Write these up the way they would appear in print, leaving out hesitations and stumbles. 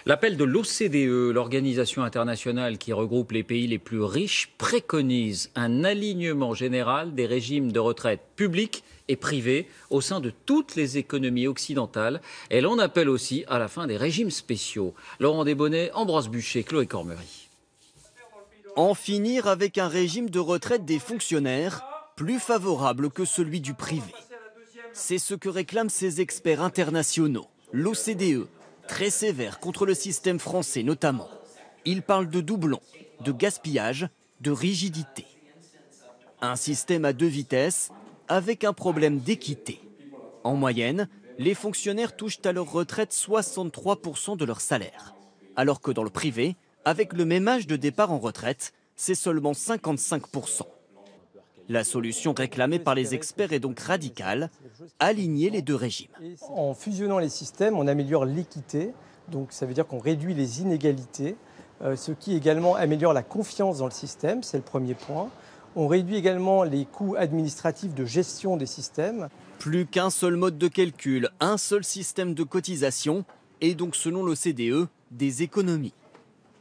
L'appel de l'OCDE, l'organisation internationale qui regroupe les pays les plus riches, préconise un alignement général des régimes de retraite publics et privés au sein de toutes les économies occidentales. Elle en appelle aussi à la fin des régimes spéciaux. Laurent Desbonnets, Ambroise Buchet, Chloé Cormery. En finir avec un régime de retraite des fonctionnaires plus favorable que celui du privé. C'est ce que réclament ces experts internationaux. L'OCDE, très sévère contre le système français notamment. Ils parlent de doublons, de gaspillage, de rigidité. Un système à deux vitesses avec un problème d'équité. En moyenne, les fonctionnaires touchent à leur retraite 63% de leur salaire. Alors que dans le privé, avec le même âge de départ en retraite, c'est seulement 55%. La solution réclamée par les experts est donc radicale, aligner les deux régimes. En fusionnant les systèmes, on améliore l'équité, donc ça veut dire qu'on réduit les inégalités, ce qui également améliore la confiance dans le système, c'est le premier point. On réduit également les coûts administratifs de gestion des systèmes. Plus qu'un seul mode de calcul, un seul système de cotisation et donc selon l'OCDE, des économies.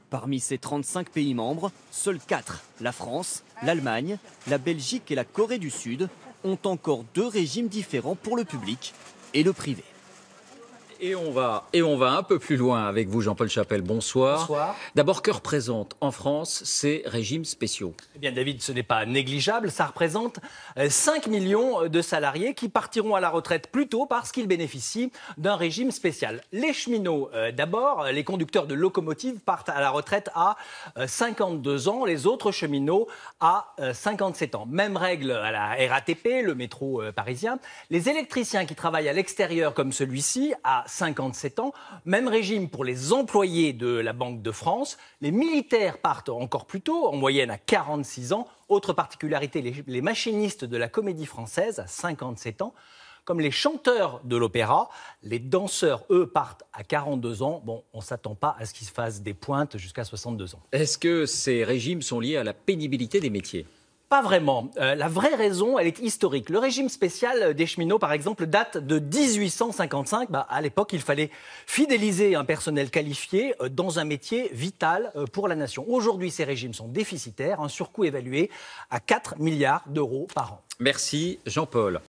Parmi ces 35 pays membres, seuls 4, la France, l'Allemagne, la Belgique et la Corée du Sud, ont encore deux régimes différents pour le public et le privé. Et on va un peu plus loin avec vous, Jean-Paul Chapelle. Bonsoir. Bonsoir. D'abord, que représentent en France ces régimes spéciaux? Eh bien, David, ce n'est pas négligeable. Ça représente 5 millions de salariés qui partiront à la retraite plus tôt parce qu'ils bénéficient d'un régime spécial. Les cheminots, d'abord, les conducteurs de locomotives partent à la retraite à 52 ans, les autres cheminots à 57 ans. Même règle à la RATP, le métro parisien. Les électriciens qui travaillent à l'extérieur comme celui-ci, à 57 ans. Même régime pour les employés de la Banque de France. Les militaires partent encore plus tôt, en moyenne à 46 ans. Autre particularité, les machinistes de la Comédie Française à 57 ans. Comme les chanteurs de l'opéra, les danseurs, eux, partent à 42 ans. Bon, on ne s'attend pas à ce qu'ils se fassent des pointes jusqu'à 62 ans. Est-ce que ces régimes sont liés à la pénibilité des métiers? Pas vraiment. La vraie raison, elle est historique. Le régime spécial des cheminots, par exemple, date de 1855. À l'époque, il fallait fidéliser un personnel qualifié dans un métier vital pour la nation. Aujourd'hui, ces régimes sont déficitaires, un surcoût évalué à 4 milliards d'euros par an. Merci, Jean-Paul.